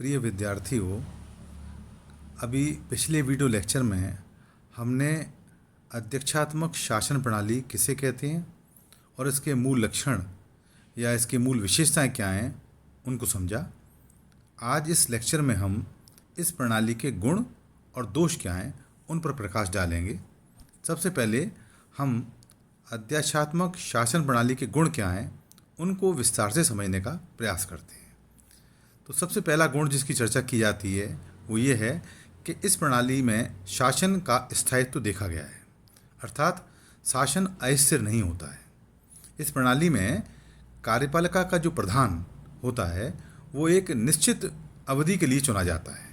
प्रिय विद्यार्थियों, अभी पिछले वीडियो लेक्चर में हमने अध्यक्षात्मक शासन प्रणाली किसे कहते हैं और इसके मूल लक्षण या इसकी मूल विशेषताएं क्या हैं उनको समझा। आज इस लेक्चर में हम इस प्रणाली के गुण और दोष क्या हैं उन पर प्रकाश डालेंगे। सबसे पहले हम अध्यक्षात्मक शासन प्रणाली के गुण क्या हैं उनको विस्तार से समझने का प्रयास करते हैं। तो सबसे पहला गुण जिसकी चर्चा की जाती है वो ये है कि इस प्रणाली में शासन का स्थायित्व देखा गया है, अर्थात शासन अस्थिर नहीं होता है। इस प्रणाली में कार्यपालिका का जो प्रधान होता है वो एक निश्चित अवधि के लिए चुना जाता है।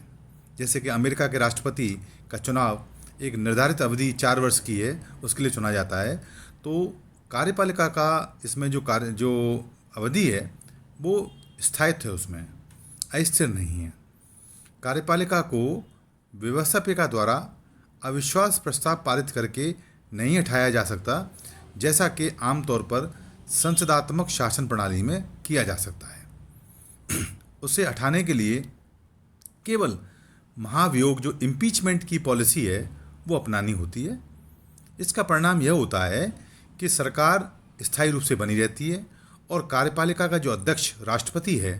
जैसे कि अमेरिका के राष्ट्रपति का चुनाव एक निर्धारित अवधि 4 वर्ष की है, उसके लिए चुना जाता है। तो कार्यपालिका का इसमें जो अवधि है वो स्थायित्व है, उसमें अस्थिर नहीं है। कार्यपालिका को व्यवस्थापिका द्वारा अविश्वास प्रस्ताव पारित करके नहीं हटाया जा सकता, जैसा कि आमतौर पर संसदात्मक शासन प्रणाली में किया जा सकता है। उसे हटाने के लिए केवल महाभियोग जो इम्पीचमेंट की पॉलिसी है वो अपनानी होती है। इसका परिणाम यह होता है कि सरकार स्थायी रूप से बनी रहती है और कार्यपालिका का जो अध्यक्ष राष्ट्रपति है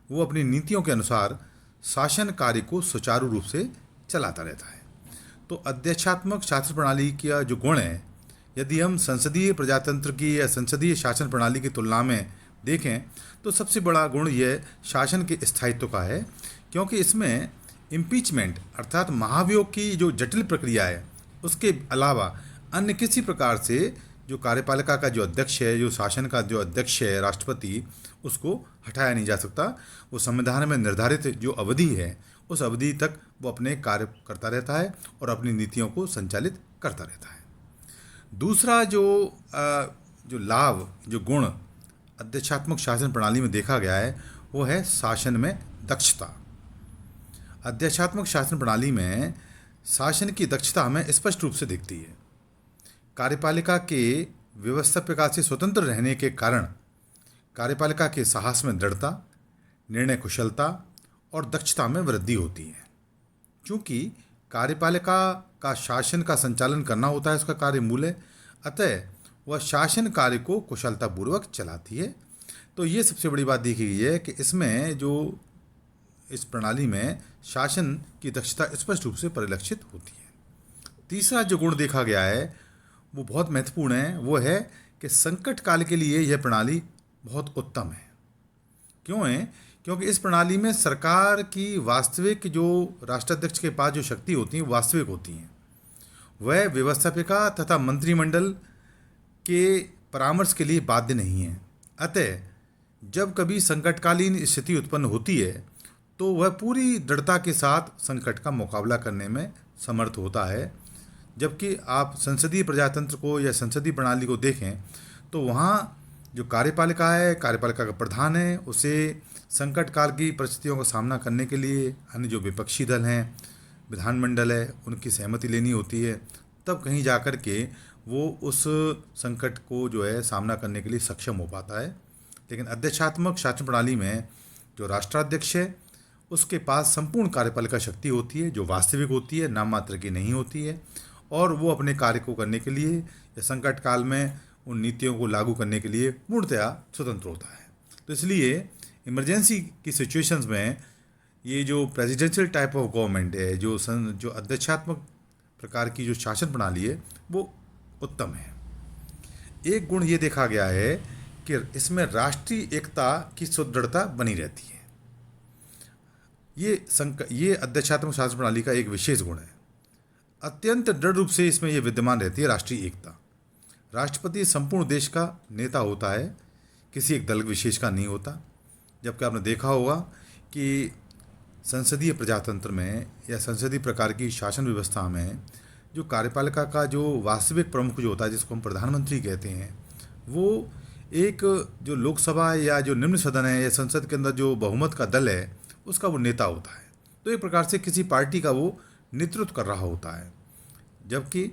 वो अपनी नीतियों के अनुसार शासन कार्य को सुचारू रूप से चलाता रहता है। तो अध्यक्षात्मक शासन प्रणाली का जो गुण है, यदि हम संसदीय प्रजातंत्र की या संसदीय शासन प्रणाली की तुलना में देखें तो सबसे बड़ा गुण यह शासन के स्थायित्व का है, क्योंकि इसमें इम्पीचमेंट अर्थात महाभियोग की जो जटिल प्रक्रिया है उसके अलावा अन्य किसी प्रकार से जो कार्यपालिका का जो अध्यक्ष है, जो शासन का जो अध्यक्ष है राष्ट्रपति, उसको हटाया नहीं जा सकता। वो संविधान में निर्धारित जो अवधि है उस अवधि तक वो अपने कार्य करता रहता है और अपनी नीतियों को संचालित करता रहता है। दूसरा जो लाभ, जो गुण अध्यक्षात्मक शासन प्रणाली में देखा गया है वो है शासन में दक्षता। अध्यक्षात्मक शासन प्रणाली में शासन की दक्षता हमें स्पष्ट रूप से दिखती है। कार्यपालिका के व्यवस्थापिका से स्वतंत्र रहने के कारण कार्यपालिका के साहस में दृढ़ता, निर्णय कुशलता और दक्षता में वृद्धि होती है। क्योंकि कार्यपालिका का शासन का संचालन करना होता है, उसका कार्य मूल है, अतः वह शासन कार्य को कुशलतापूर्वक चलाती है। तो ये सबसे बड़ी बात देखी गई है कि इसमें जो इस प्रणाली में शासन की दक्षता स्पष्ट रूप से परिलक्षित होती है। तीसरा जो गुण देखा गया है वो बहुत महत्वपूर्ण है, वो है कि संकट काल के लिए यह प्रणाली बहुत उत्तम है। क्यों है? क्योंकि इस प्रणाली में सरकार की वास्तविक जो राष्ट्राध्यक्ष के पास जो शक्ति होती है वास्तविक होती हैं, वह व्यवस्थापिका तथा मंत्रिमंडल के परामर्श के लिए बाध्य नहीं है। अतः जब कभी संकटकालीन स्थिति उत्पन्न होती है तो वह पूरी दृढ़ता के साथ संकट का मुकाबला करने में समर्थ होता है। जबकि आप संसदीय प्रजातंत्र को या संसदीय प्रणाली को देखें तो वहाँ जो कार्यपालिका है, कार्यपालिका का प्रधान है, उसे संकट काल की परिस्थितियों का सामना करने के लिए अन्य जो विपक्षी दल हैं, विधानमंडल है, उनकी सहमति लेनी होती है, तब कहीं जाकर के वो उस संकट को जो है सामना करने के लिए सक्षम हो पाता है। लेकिन अध्यक्षात्मक शासन प्रणाली में जो राष्ट्राध्यक्ष है उसके पास संपूर्ण कार्यपालिका शक्ति होती है, जो वास्तविक होती है, नाम मात्र की नहीं होती है, और वो अपने कार्य को करने के लिए या संकट काल में उन नीतियों को लागू करने के लिए पूर्णतया स्वतंत्र होता है। तो इसलिए इमरजेंसी की सिचुएशंस में ये जो प्रेसिडेंशियल टाइप ऑफ गवर्नमेंट है, जो अध्यक्षात्मक प्रकार की जो शासन प्रणाली है वो उत्तम है। एक गुण ये देखा गया है कि इसमें राष्ट्रीय एकता की सुदृढ़ता बनी रहती है। ये अध्यक्षात्मक शासन प्रणाली का एक विशेष गुण है। अत्यंत दृढ़ रूप से इसमें यह विद्यमान रहती है राष्ट्रीय एकता। राष्ट्रपति संपूर्ण देश का नेता होता है, किसी एक दल विशेष का नहीं होता। जबकि आपने देखा होगा कि संसदीय प्रजातंत्र में या संसदीय प्रकार की शासन व्यवस्था में जो कार्यपालिका का जो वास्तविक प्रमुख जो होता है, जिसको हम प्रधानमंत्री कहते हैं, वो एक जो लोकसभा या जो निम्न सदन है या संसद के अंदर जो बहुमत का दल है उसका वो नेता होता है। तो एक प्रकार से किसी पार्टी का वो नेतृत्व कर रहा होता है। जबकि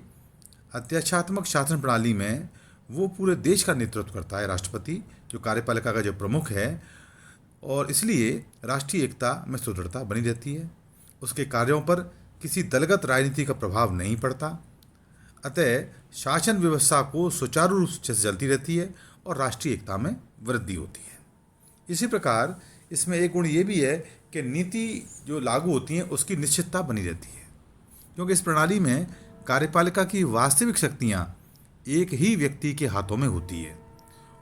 अध्यक्षात्मक शासन प्रणाली में वो पूरे देश का नेतृत्व करता है राष्ट्रपति, जो कार्यपालिका का जो प्रमुख है, और इसलिए राष्ट्रीय एकता में सुदृढ़ता बनी रहती है। उसके कार्यों पर किसी दलगत राजनीति का प्रभाव नहीं पड़ता। अतः शासन व्यवस्था को सुचारू रूप से चलती रहती है और राष्ट्रीय एकता में वृद्धि होती है। इसी प्रकार इसमें एक गुण ये भी है कि नीति जो लागू होती है उसकी निश्चितता बनी रहती है, क्योंकि इस प्रणाली में कार्यपालिका की वास्तविक शक्तियाँ एक ही व्यक्ति के हाथों में होती है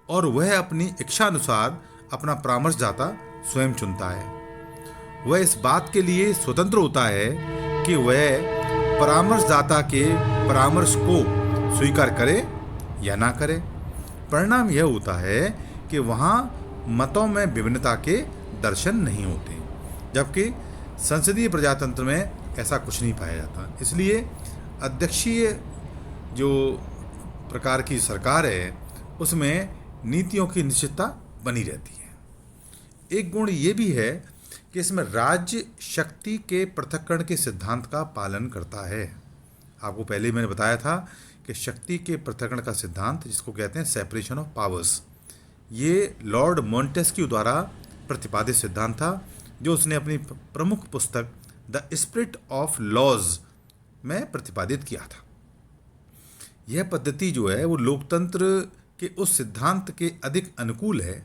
और वह अपनी इच्छानुसार अपना परामर्शदाता स्वयं चुनता है। वह इस बात के लिए स्वतंत्र होता है कि वह परामर्शदाता के परामर्श को स्वीकार करे या ना करे। परिणाम यह होता है कि वहाँ मतों में विभिन्नता के दर्शन नहीं होते, जबकि संसदीय प्रजातंत्र में ऐसा कुछ नहीं पाया जाता। इसलिए अध्यक्षीय जो प्रकार की सरकार है उसमें नीतियों की निश्चितता बनी रहती है। एक गुण ये भी है कि इसमें राज्य शक्ति के पृथक्करण के सिद्धांत का पालन करता है। आपको पहले ही मैंने बताया था कि शक्ति के पृथक्करण का सिद्धांत, जिसको कहते हैं सेपरेशन ऑफ पावर्स, ये लॉर्ड मॉन्टेस्क्यू द्वारा प्रतिपादित सिद्धांत था, जो उसने अपनी प्रमुख पुस्तक द स्पिरिट ऑफ लॉज में प्रतिपादित किया था। यह पद्धति जो है वो लोकतंत्र के उस सिद्धांत के अधिक अनुकूल है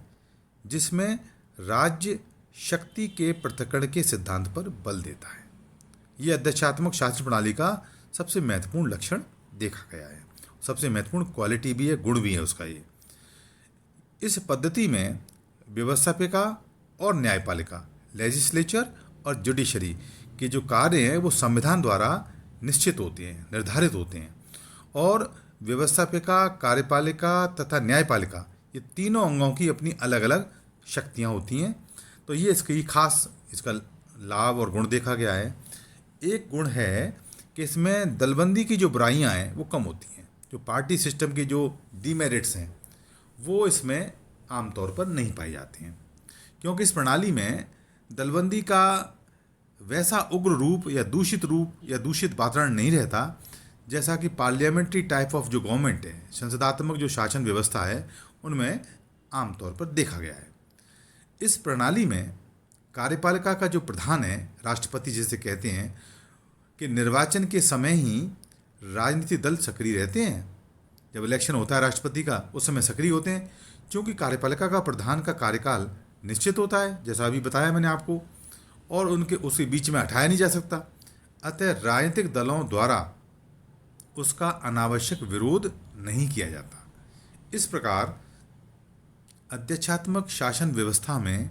जिसमें राज्य शक्ति के पृथक्करण के सिद्धांत पर बल देता है। यह अध्यक्षात्मक शासन प्रणाली का सबसे महत्वपूर्ण लक्षण देखा गया है, सबसे महत्वपूर्ण क्वालिटी भी है, गुण भी है उसका ये। इस पद्धति में व्यवस्थापिका और न्यायपालिका, लेजिस्लेचर और जुडिशरी के जो कार्य हैं वो संविधान द्वारा निश्चित होते हैं, निर्धारित होते हैं, और व्यवस्थापिका, कार्यपालिका तथा न्यायपालिका, ये तीनों अंगों की अपनी अलग अलग शक्तियाँ होती हैं। तो ये इसकी खास इसका लाभ और गुण देखा गया है। एक गुण है कि इसमें दलबंदी की जो बुराइयां हैं वो कम होती हैं। जो पार्टी सिस्टम के जो डीमेरिट्स हैं वो इसमें आमतौर पर नहीं पाई जाती हैं, क्योंकि इस प्रणाली में दलबंदी का वैसा उग्र रूप या दूषित वातावरण नहीं रहता जैसा कि पार्लियामेंट्री टाइप ऑफ जो गवर्नमेंट है, संसदात्मक जो शासन व्यवस्था है, उनमें आमतौर पर देखा गया है। इस प्रणाली में कार्यपालिका का जो प्रधान है, राष्ट्रपति जिसे कहते हैं, कि निर्वाचन के समय ही राजनीतिक दल सक्रिय रहते हैं। जब इलेक्शन होता है राष्ट्रपति का, उस समय सक्रिय होते हैं, क्योंकि कार्यपालिका का प्रधान का कार्यकाल निश्चित होता है, जैसा अभी बताया मैंने आपको, और उनके उसके बीच में हटाया नहीं जा सकता। अतः राजनीतिक दलों द्वारा उसका अनावश्यक विरोध नहीं किया जाता। इस प्रकार अध्यक्षात्मक शासन व्यवस्था में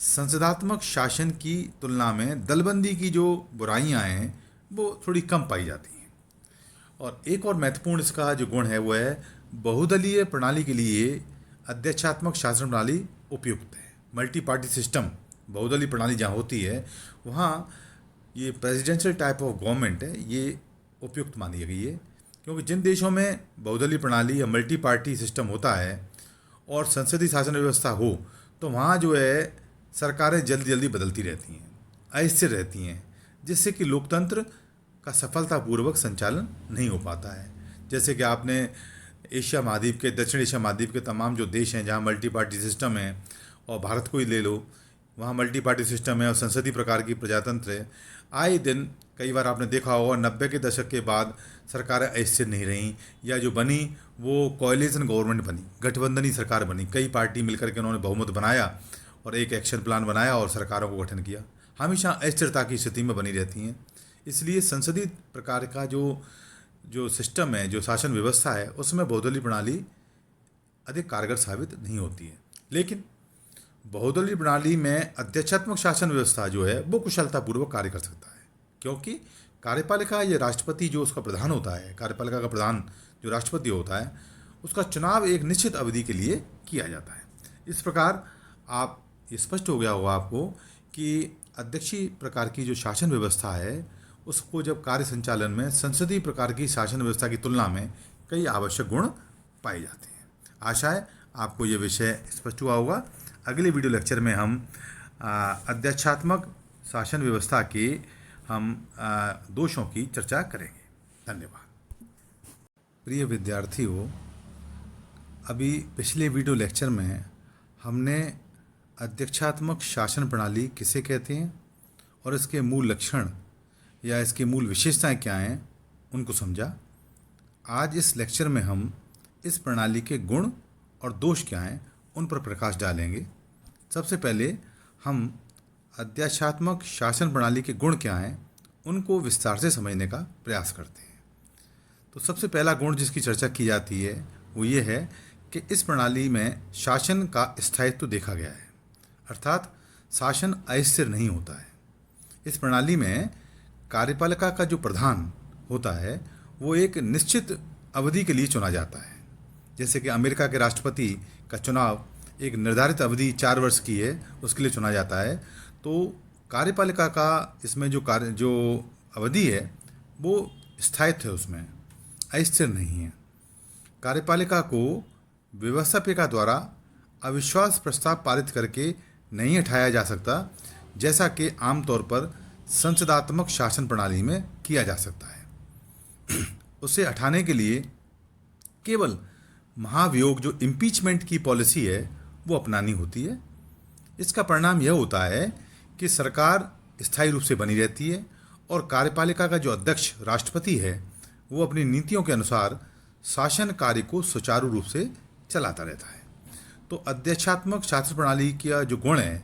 संसदात्मक शासन की तुलना में दलबंदी की जो बुराइयां हैं वो थोड़ी कम पाई जाती हैं। और एक और महत्वपूर्ण इसका जो गुण है वो है बहुदलीय प्रणाली के लिए अध्यक्षात्मक शासन प्रणाली उपयुक्त है। मल्टी पार्टी सिस्टम, बहुदलीय प्रणाली जहाँ होती है वहाँ ये प्रेसिडेंशियल टाइप ऑफ गवर्नमेंट है, ये उपयुक्त मानी गई है, क्योंकि जिन देशों में बहुदलीय प्रणाली या मल्टी पार्टी सिस्टम होता है और संसदीय शासन व्यवस्था हो तो वहाँ जो है सरकारें जल्दी जल्दी बदलती रहती हैं, अस्थिर रहती हैं, जिससे कि लोकतंत्र का सफलतापूर्वक संचालन नहीं हो पाता है। जैसे कि आपने एशिया महाद्वीप के, दक्षिण एशिया महाद्वीप के तमाम जो देश हैं जहाँ मल्टी पार्टी सिस्टम है, और भारत को ही ले लो, वहाँ मल्टी पार्टी सिस्टम है और संसदीय प्रकार की प्रजातंत्र है। आए दिन कई बार आपने देखा होगा 90 के दशक के बाद सरकारें अस्थिर नहीं रहीं, या जो बनी वो कोएलिशन गवर्नमेंट बनी, गठबंधनी सरकार बनी। कई पार्टी मिलकर के उन्होंने बहुमत बनाया और एक एक्शन प्लान बनाया और सरकारों को गठन किया, हमेशा अस्थिरता की स्थिति में बनी रहती हैं। इसलिए संसदीय प्रकार का जो सिस्टम है, जो शासन व्यवस्था है, उसमें बहुदलीय प्रणाली अधिक कारगर साबित नहीं होती है। लेकिन बहुदलीय प्रणाली में अध्यक्षात्मक शासन व्यवस्था जो है वो कुशलतापूर्वक कार्य कर सकता है, क्योंकि कार्यपालिका या राष्ट्रपति जो उसका प्रधान होता है, कार्यपालिका का प्रधान जो राष्ट्रपति होता है, उसका चुनाव एक निश्चित अवधि के लिए किया जाता है। इस प्रकार आप ये स्पष्ट हो गया होगा आपको कि अध्यक्षीय प्रकार की जो शासन व्यवस्था है उसको जब कार्य संचालन में संसदीय प्रकार की शासन व्यवस्था की तुलना में कई आवश्यक गुण पाए जाते हैं। आशा है आपको ये विषय स्पष्ट हुआ होगा। अगले वीडियो लेक्चर में हम अध्यक्षात्मक शासन व्यवस्था के हम दोषों की चर्चा करेंगे। धन्यवाद। प्रिय विद्यार्थियों, अभी पिछले वीडियो लेक्चर में हमने अध्यक्षात्मक शासन प्रणाली किसे कहते हैं और इसके मूल लक्षण या इसकी मूल विशेषताएं क्या हैं, उनको समझा। आज इस लेक्चर में हम इस प्रणाली के गुण और दोष क्या हैं, उन पर प्रकाश डालेंगे। सबसे पहले हम अध्यक्षात्मक शासन प्रणाली के गुण क्या हैं, उनको विस्तार से समझने का प्रयास करते हैं। तो सबसे पहला गुण जिसकी चर्चा की जाती है वो ये है कि इस प्रणाली में शासन का स्थायित्व देखा गया है, अर्थात शासन अस्थिर नहीं होता है। इस प्रणाली में कार्यपालिका का जो प्रधान होता है वो एक निश्चित अवधि के लिए चुना जाता है। जैसे कि अमेरिका के राष्ट्रपति का चुनाव एक निर्धारित अवधि 4 वर्ष की है, उसके लिए चुना जाता है। तो कार्यपालिका का इसमें जो अवधि है वो स्थायित्व है, उसमें अस्थिर नहीं है। कार्यपालिका को व्यवस्थापिका द्वारा अविश्वास प्रस्ताव पारित करके नहीं हटाया जा सकता, जैसा कि आमतौर पर संसदात्मक शासन प्रणाली में किया जा सकता है। उसे हटाने के लिए केवल महाभियोग जो इम्पीचमेंट की पॉलिसी है वो अपनानी होती है। इसका परिणाम यह होता है कि सरकार स्थायी रूप से बनी रहती है और कार्यपालिका का जो अध्यक्ष राष्ट्रपति है वो अपनी नीतियों के अनुसार शासन कार्य को सुचारू रूप से चलाता रहता है। तो अध्यक्षात्मक शासन प्रणाली का जो गुण है,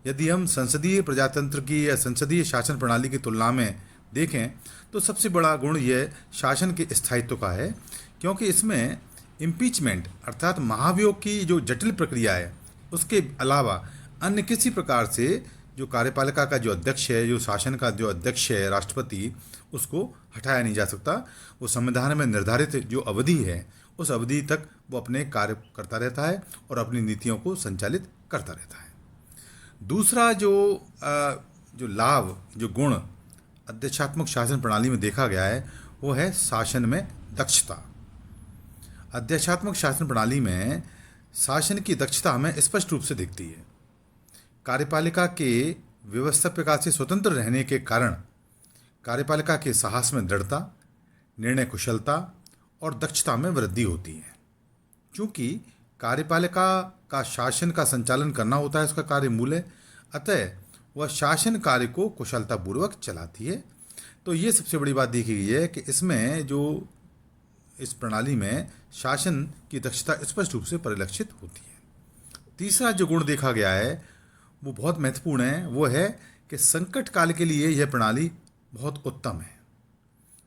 यदि हम संसदीय प्रजातंत्र की या संसदीय शासन प्रणाली की तुलना में देखें तो सबसे बड़ा गुण यह शासन के स्थायित्व का है, क्योंकि इसमें इम्पीचमेंट अर्थात महाभियोग की जो जटिल प्रक्रिया है उसके अलावा अन्य किसी प्रकार से जो कार्यपालिका का जो अध्यक्ष है, जो शासन का जो अध्यक्ष है राष्ट्रपति, उसको हटाया नहीं जा सकता। वो संविधान में निर्धारित जो अवधि है उस अवधि तक वो अपने कार्य करता रहता है और अपनी नीतियों को संचालित करता रहता है। दूसरा जो लाभ, जो गुण अध्यक्षात्मक शासन प्रणाली में देखा गया है वो है शासन में दक्षता। अध्यक्षात्मक शासन प्रणाली में शासन की दक्षता हमें स्पष्ट रूप से दिखती है। कार्यपालिका के व्यवस्थापिका से स्वतंत्र रहने के कारण कार्यपालिका के साहस में दृढ़ता, निर्णय कुशलता और दक्षता में वृद्धि होती है। क्योंकि कार्यपालिका का शासन का संचालन करना होता है, उसका कार्य मूल है, अतः वह शासन कार्य को कुशलतापूर्वक चलाती है। तो ये सबसे बड़ी बात देखी गई है कि इसमें जो इस प्रणाली में शासन की दक्षता स्पष्ट रूप से परिलक्षित होती है। तीसरा जो गुण देखा गया है वो बहुत महत्वपूर्ण है, वो है कि संकट काल के लिए यह प्रणाली बहुत उत्तम है।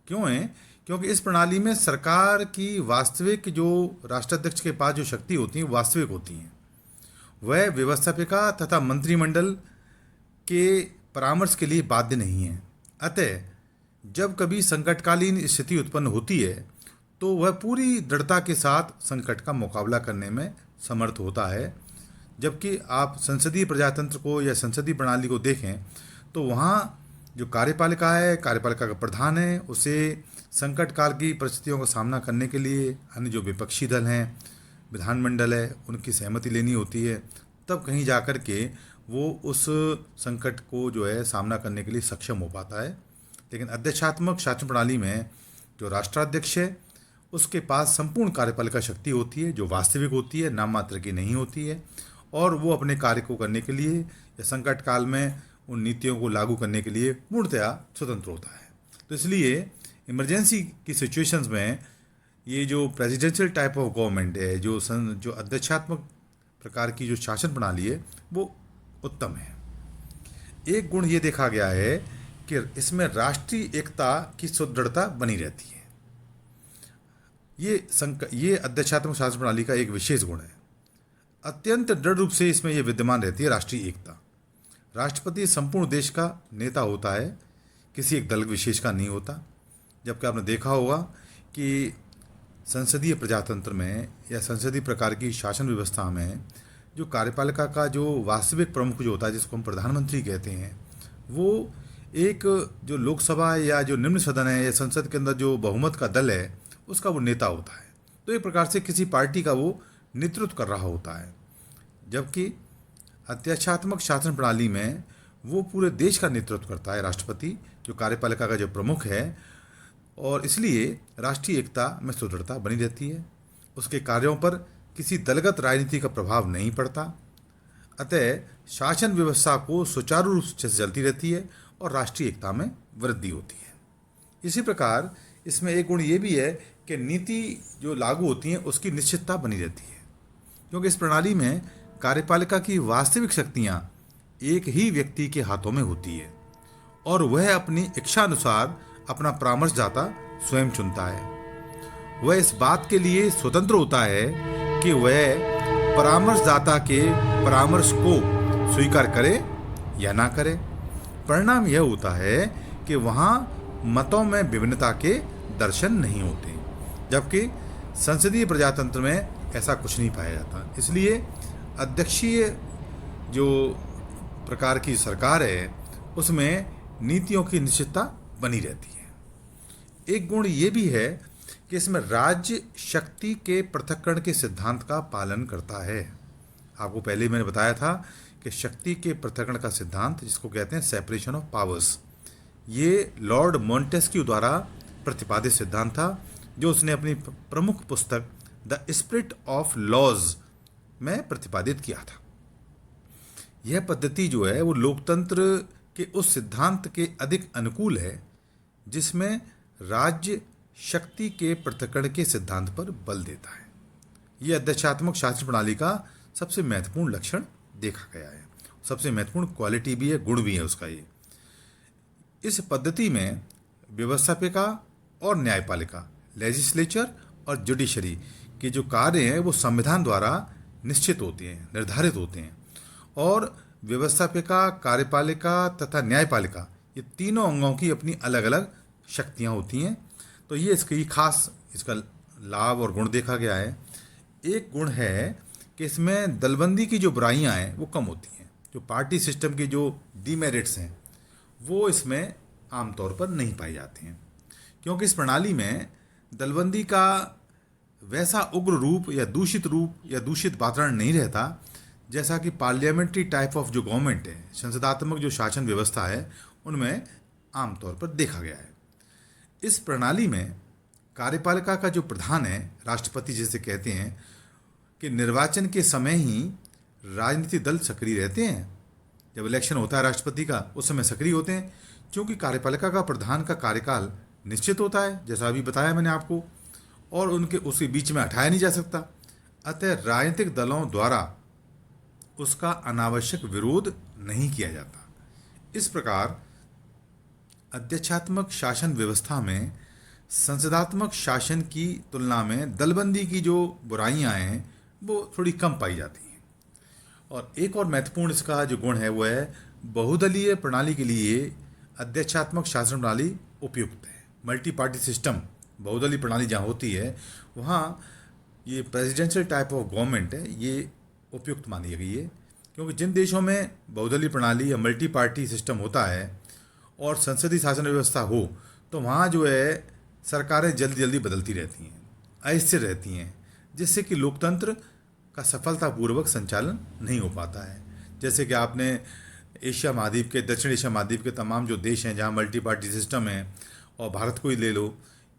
क्यों है? क्योंकि इस प्रणाली में सरकार की वास्तविक जो राष्ट्राध्यक्ष के पास जो शक्ति होती है वास्तविक होती हैं, वह व्यवस्थापिका तथा मंत्रिमंडल के परामर्श के लिए बाध्य नहीं है। अतः जब कभी संकटकालीन स्थिति उत्पन्न होती है तो वह पूरी दृढ़ता के साथ संकट का मुकाबला करने में समर्थ होता है। जबकि आप संसदीय प्रजातंत्र को या संसदीय प्रणाली को देखें तो वहाँ जो कार्यपालिका है, कार्यपालिका का प्रधान है, उसे संकट काल की परिस्थितियों का सामना करने के लिए अन्य जो विपक्षी दल हैं, विधानमंडल है, उनकी सहमति लेनी होती है, तब कहीं जाकर के वो उस संकट को जो है सामना करने के लिए सक्षम हो पाता है। लेकिन अध्यक्षात्मक शासन प्रणाली में जो राष्ट्राध्यक्ष है उसके पास संपूर्ण कार्यपालिका शक्ति होती है, जो वास्तविक होती है, नाम मात्र की नहीं होती है, और वो अपने कार्य को करने के लिए या संकट काल में उन नीतियों को लागू करने के लिए पूर्णतया स्वतंत्र होता है। तो इसलिए इमरजेंसी की सिचुएशंस में ये जो प्रेसिडेंशियल टाइप ऑफ गवर्नमेंट है, जो अध्यक्षात्मक प्रकार की जो शासन प्रणाली है वो उत्तम है। एक गुण ये देखा गया है कि इसमें राष्ट्रीय एकता की सुदृढ़ता बनी रहती है। ये अध्यक्षात्मक शासन प्रणाली का एक विशेष गुण है। अत्यंत दृढ़ रूप से इसमें यह विद्यमान रहती है राष्ट्रीय एकता। राष्ट्रपति संपूर्ण देश का नेता होता है, किसी एक दल विशेष का नहीं होता। जबकि आपने देखा होगा कि संसदीय प्रजातंत्र में या संसदीय प्रकार की शासन व्यवस्था में जो कार्यपालिका का जो वास्तविक प्रमुख जो होता है, जिसको हम प्रधानमंत्री कहते हैं, वो एक जो लोकसभा या जो निम्न सदन है या संसद के अंदर जो बहुमत का दल है उसका वो नेता होता है। तो एक प्रकार से किसी पार्टी का वो नेतृत्व कर रहा होता है। जबकि अध्यक्षात्मक शासन प्रणाली में वो पूरे देश का नेतृत्व करता है राष्ट्रपति, जो कार्यपालिका का जो प्रमुख है, और इसलिए राष्ट्रीय एकता में सुदृढ़ता बनी रहती है। उसके कार्यों पर किसी दलगत राजनीति का प्रभाव नहीं पड़ता। अतः शासन व्यवस्था को सुचारू रूप से चलती रहती है और राष्ट्रीय एकता में वृद्धि होती है। इसी प्रकार इसमें एक गुण ये भी है कि नीति जो लागू होती है उसकी निश्चितता बनी रहती है, क्योंकि इस प्रणाली में कार्यपालिका की वास्तविक शक्तियां एक ही व्यक्ति के हाथों में होती है और वह अपनी इच्छा अनुसार अपना परामर्शदाता स्वयं चुनता है। वह इस बात के लिए स्वतंत्र होता है कि वह परामर्शदाता के परामर्श को स्वीकार करे या ना करे। परिणाम यह होता है कि वहाँ मतों में विभिन्नता के दर्शन नहीं होते, जबकि संसदीय प्रजातंत्र में ऐसा कुछ नहीं पाया जाता। इसलिए अध्यक्षीय जो प्रकार की सरकार है उसमें नीतियों की निश्चितता बनी रहती है। एक गुण ये भी है कि इसमें राज्य शक्ति के पृथक्करण के सिद्धांत का पालन करता है। आपको पहले ही मैंने बताया था कि शक्ति के पृथक्करण का सिद्धांत, जिसको कहते हैं सेपरेशन ऑफ पावर्स, ये लॉर्ड मॉन्टेस्क्यू द्वारा प्रतिपादित सिद्धांत था, जो उसने अपनी प्रमुख पुस्तक द स्पिरिट ऑफ लॉज में प्रतिपादित किया था। यह पद्धति जो है वो लोकतंत्र के उस सिद्धांत के अधिक अनुकूल है जिसमें राज्य शक्ति के पृथक्करण के सिद्धांत पर बल देता है। यह अध्यक्षात्मक शासन प्रणाली का सबसे महत्वपूर्ण लक्षण देखा गया है, सबसे महत्वपूर्ण क्वालिटी भी है, गुण भी है उसका। ये इस पद्धति में व्यवस्थापिका और न्यायपालिका, लेजिस्लेचर और जुडिशरी के जो कार्य हैं वो संविधान द्वारा निश्चित होते हैं, निर्धारित होते हैं, और व्यवस्थापिका, कार्यपालिका तथा न्यायपालिका, ये तीनों अंगों की अपनी अलग अलग शक्तियाँ होती हैं। तो ये इसकी खास इसका लाभ और गुण देखा गया है। एक गुण है कि इसमें दलबंदी की जो बुराइयां हैं वो कम होती हैं। जो पार्टी सिस्टम की जो डीमेरिट्स हैं वो इसमें आमतौर पर नहीं पाई जाती हैं, क्योंकि इस प्रणाली में दलबंदी का वैसा उग्र रूप या दूषित वातावरण नहीं रहता जैसा कि पार्लियामेंट्री टाइप ऑफ जो गवर्नमेंट है, संसदात्मक जो शासन व्यवस्था है, उनमें आमतौर पर देखा गया है। इस प्रणाली में कार्यपालिका का जो प्रधान है, राष्ट्रपति जिसे कहते हैं, कि निर्वाचन के समय ही राजनीतिक दल सक्रिय रहते हैं। जब इलेक्शन होता है राष्ट्रपति का, उस समय सक्रिय होते हैं, क्योंकि कार्यपालिका का प्रधान का कार्यकाल निश्चित होता है, जैसा अभी बताया मैंने आपको, और उनके उसके बीच में हटाया नहीं जा सकता। अतः राजनीतिक दलों द्वारा उसका अनावश्यक विरोध नहीं किया जाता। इस प्रकार अध्यक्षात्मक शासन व्यवस्था में संसदात्मक शासन की तुलना में दलबंदी की जो बुराइयां हैं वो थोड़ी कम पाई जाती हैं। और एक और महत्वपूर्ण इसका जो गुण है वो है बहुदलीय प्रणाली के लिए अध्यक्षात्मक शासन प्रणाली उपयुक्त है। मल्टी पार्टी सिस्टम, बहुदलीय प्रणाली जहाँ होती है वहाँ ये प्रेसिडेंशियल टाइप ऑफ गवर्नमेंट है, ये उपयुक्त मानी गई है, क्योंकि जिन देशों में बहुदलीय प्रणाली या मल्टी पार्टी सिस्टम होता है और संसदीय शासन व्यवस्था हो तो वहाँ जो है सरकारें जल्दी जल्दी बदलती रहती हैं, अस्थिर रहती हैं, जिससे कि लोकतंत्र का सफलतापूर्वक संचालन नहीं हो पाता है। जैसे कि आपने एशिया महाद्वीप के, दक्षिण एशिया महाद्वीप के तमाम जो देश हैं जहाँ मल्टी पार्टी सिस्टम है, और भारत को ही ले लो,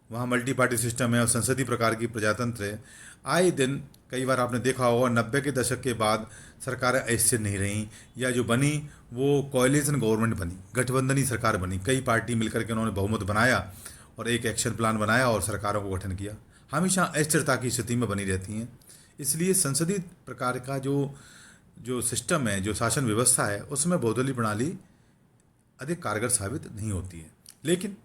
वहाँ मल्टी पार्टी सिस्टम है और संसदीय प्रकार की प्रजातंत्र है। आए दिन कई बार आपने देखा होगा 90 के दशक के बाद सरकारें अस्थिर नहीं रहीं, या जो बनी वो कोएलिशन गवर्नमेंट बनी, गठबंधनी सरकार बनी। कई पार्टी मिलकर के उन्होंने बहुमत बनाया और एक एक्शन प्लान बनाया और सरकारों को गठन किया, हमेशा अस्थिरता की स्थिति में बनी रहती हैं। इसलिए संसदीय प्रकार का जो सिस्टम है, जो शासन व्यवस्था है, उसमें बहुदलीय प्रणाली अधिक कारगर साबित नहीं होती है। लेकिन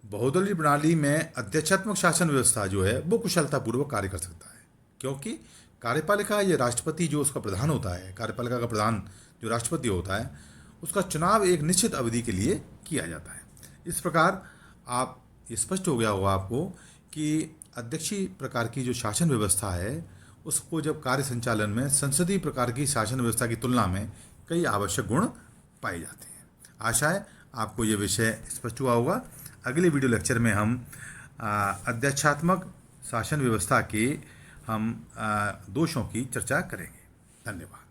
बहुदलीय प्रणाली में अध्यक्षात्मक शासन व्यवस्था जो है वो कुशलतापूर्वक कार्य कर सकता है, क्योंकि कार्यपालिका, ये राष्ट्रपति जो उसका प्रधान होता है, कार्यपालिका का प्रधान जो राष्ट्रपति होता है, उसका चुनाव एक निश्चित अवधि के लिए किया जाता है। इस प्रकार आप ये स्पष्ट हो गया होगा आपको कि अध्यक्षीय प्रकार की जो शासन व्यवस्था है उसको जब कार्य संचालन में संसदीय प्रकार की शासन व्यवस्था की तुलना में कई आवश्यक गुण पाए जाते हैं। आशा है आपको ये विषय स्पष्ट हुआ होगा। अगले वीडियो लेक्चर में हम अध्यक्षात्मक शासन व्यवस्था के हम दोषों की चर्चा करेंगे। धन्यवाद।